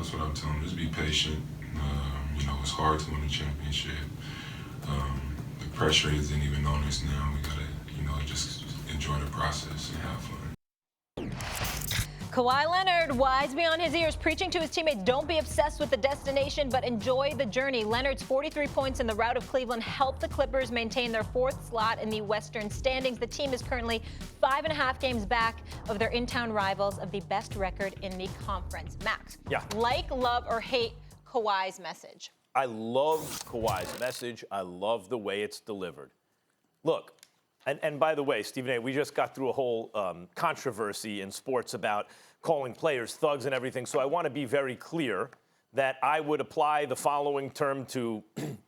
That's what I'm telling them. Just be patient. It's hard to win a championship. The pressure isn't even on us now. We gotta, just enjoy the process and have fun. Kawhi Leonard, wise beyond his ears, preaching to his teammates, don't be obsessed with the destination, but enjoy the journey. Leonard's 43 points in the rout of Cleveland helped the Clippers maintain their fourth slot in the Western standings. The team is currently 5.5 games back of their in-town rivals of the best record in the conference. Max, like, love, or hate Kawhi's message? I love Kawhi's message. I love the way it's delivered. Look, and by the way, Stephen A., we just got through a whole controversy in sports about calling players thugs and everything. So I want to be very clear that I would apply the following term to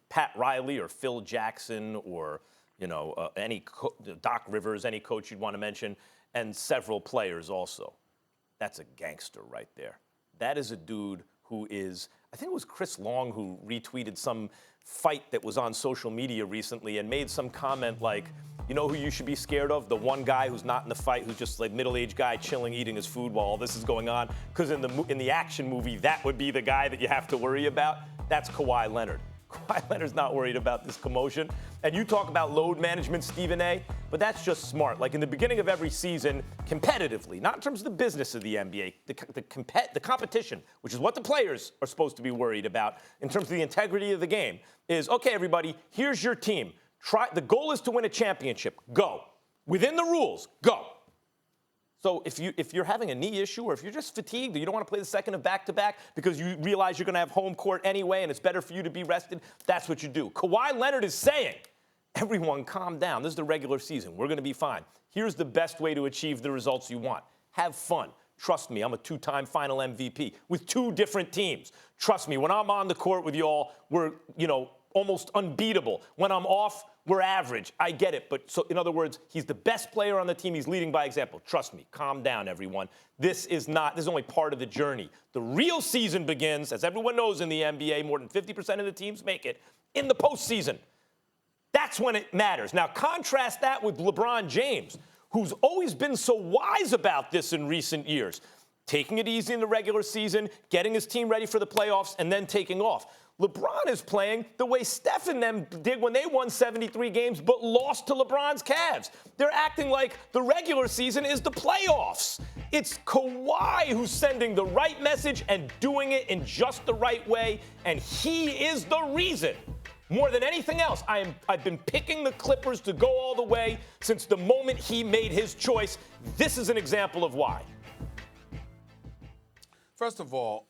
Pat Riley or Phil Jackson or, Doc Rivers, any coach you'd want to mention, and several players also. That's a gangster right there. That is a dude who is, I think it was Chris Long who retweeted some fight that was on social media recently and made some comment like, you know who you should be scared of? The one guy who's not in the fight, who's just like middle-aged guy chilling, eating his food while all this is going on. Because in the action movie, that would be the guy that you have to worry about. That's Kawhi Leonard. Kawhi Leonard's not worried about this commotion. And you talk about load management, Stephen A., but that's just smart. Like in the beginning of every season, competitively, not in terms of the business of the NBA, the competition, which is what the players are supposed to be worried about in terms of the integrity of the game, is, okay, everybody, here's your team. The goal is to win a championship. Go. Within the rules, go. So if you're having a knee issue or if you're just fatigued or you don't want to play the second of back-to-back because you realize you're going to have home court anyway and it's better for you to be rested, that's what you do. Kawhi Leonard is saying, everyone calm down. This is the regular season. We're going to be fine. Here's the best way to achieve the results you want. Have fun. Trust me, I'm a two-time final MVP with two different teams. Trust me, when I'm on the court with y'all, we're, almost unbeatable. When I'm off, we're average. I get it. But so, in other words, he's the best player on the team. He's leading by example. Trust me. Calm down, everyone. This is only part of the journey. The real season begins, as everyone knows in the NBA, more than 50% of the teams make it, in the postseason. That's when it matters. Now, contrast that with LeBron James, who's always been so wise about this in recent years. Taking it easy in the regular season, getting his team ready for the playoffs, and then taking off. LeBron is playing the way Steph and them did when they won 73 games but lost to LeBron's Cavs. They're acting like the regular season is the playoffs. It's Kawhi who's sending the right message and doing it in just the right way, and he is the reason. More than anything else, I've been picking the Clippers to go all the way since the moment he made his choice. This is an example of why. First of all,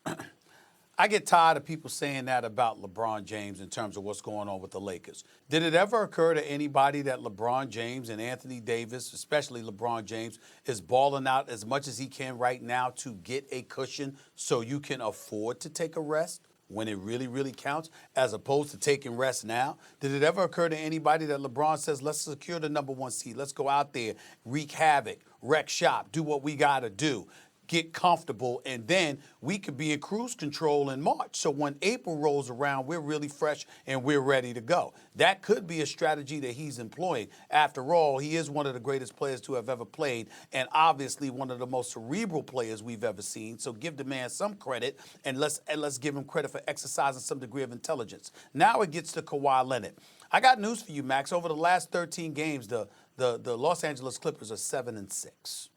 I get tired of people saying that about LeBron James in terms of what's going on with the Lakers. Did it ever occur to anybody that LeBron James and Anthony Davis, especially LeBron James, is balling out as much as he can right now to get a cushion so you can afford to take a rest when it really, really counts, as opposed to taking rest now? Did it ever occur to anybody that LeBron says, let's secure the number one seed, let's go out there, wreak havoc, wreck shop, do what we got to do, get comfortable, and then we could be in cruise control in March. So when April rolls around, we're really fresh and we're ready to go. That could be a strategy that he's employing. After all, he is one of the greatest players to have ever played and obviously one of the most cerebral players we've ever seen. So give the man some credit and let's give him credit for exercising some degree of intelligence. Now it gets to Kawhi Leonard. I got news for you, Max. Over the last 13 games, the Los Angeles Clippers are 7-6.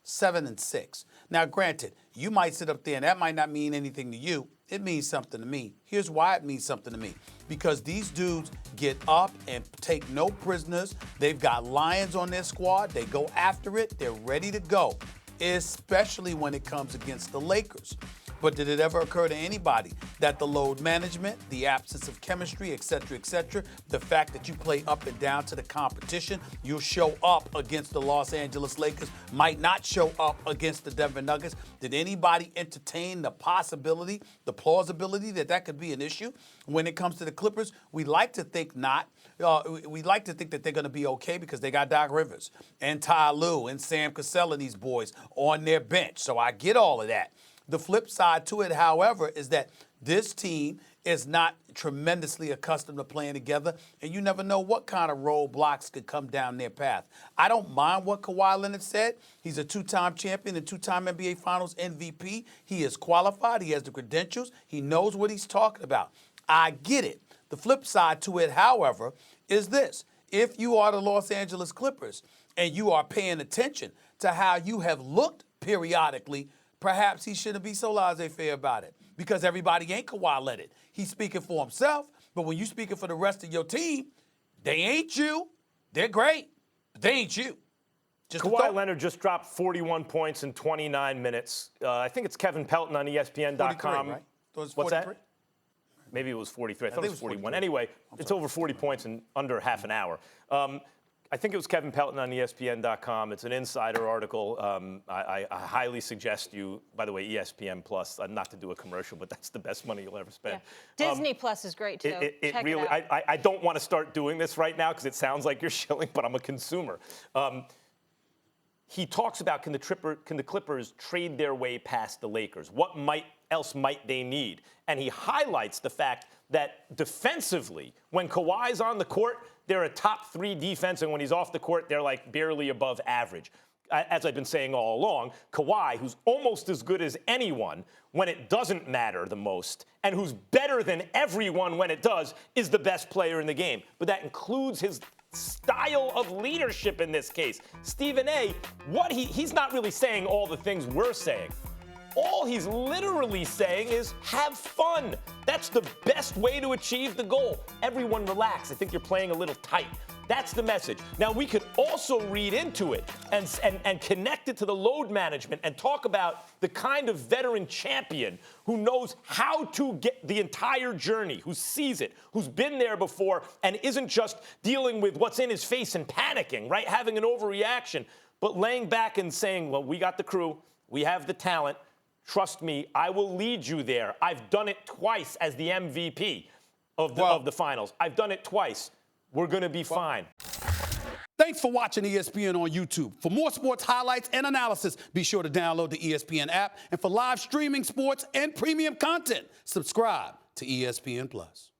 7-6. Now, granted, you might sit up there and that might not mean anything to you. It means something to me. Here's why it means something to me. Because these dudes get up and take no prisoners. They've got lions on their squad. They go after it. They're ready to go, especially when it comes against the Lakers. But did it ever occur to anybody that the load management, the absence of chemistry, et cetera, the fact that you play up and down to the competition, you'll show up against the Los Angeles Lakers, might not show up against the Denver Nuggets? Did anybody entertain the possibility, the plausibility that could be an issue? When it comes to the Clippers, we like to think not. We like to think that they're going to be okay because they got Doc Rivers and Ty Lue and Sam Cassell and these boys on their bench. So I get all of that. The flip side to it, however, is that This team is not tremendously accustomed to playing together, and you never know what kind of roadblocks could come down their path. I don't mind what Kawhi Leonard said. He's a two-time champion and two-time NBA Finals MVP. He is qualified. He has the credentials. He knows what he's talking about. I get it. The flip side to it, however, is this. If you are the Los Angeles Clippers and you are paying attention to how you have looked periodically, perhaps he shouldn't be so laissez-faire about it, because everybody ain't Kawhi Leonard. He's speaking for himself, but when you're speaking for the rest of your team, they ain't you. They're great, but they ain't you. Just Kawhi Leonard just dropped 41 points in 29 minutes. I think it's Kevin Pelton on ESPN.com. 43, right? What's that? Maybe it was 43. I thought it was 41. 43. Anyway, it's over 40 points in under half an hour. I think it was Kevin Pelton on ESPN.com. It's an insider article. I highly suggest you, by the way, ESPN Plus, not to do a commercial, but that's the best money you'll ever spend. Yeah. Disney Plus is great, too. It Check really, it out. I don't want to start doing this right now because it sounds like you're shilling, but I'm a consumer. He talks about can the Clippers trade their way past the Lakers? What else might they need? And he highlights the fact that defensively, when Kawhi's on the court, they're a top 3 defense, and when he's off the court, they're like barely above average. As I've been saying all along, Kawhi, who's almost as good as anyone when it doesn't matter the most, and who's better than everyone when it does, is the best player in the game. But that includes his style of leadership in this case. Stephen A., he's not really saying all the things we're saying. All he's literally saying is have fun. That's the best way to achieve the goal. Everyone relax. I think you're playing a little tight. That's the message. Now, we could also read into it and connect it to the load management and talk about the kind of veteran champion who knows how to get the entire journey, who sees it, who's been there before and isn't just dealing with what's in his face and panicking, right? Having an overreaction, but laying back and saying, well, we got the crew, we have the talent. Trust me, I will lead you there. I've done it twice as the MVP of the finals. I've done it twice. We're going to be fine. Thanks for watching ESPN on YouTube. For more sports highlights and analysis, be sure to download the ESPN app. And for live streaming sports and premium content, subscribe to ESPN Plus.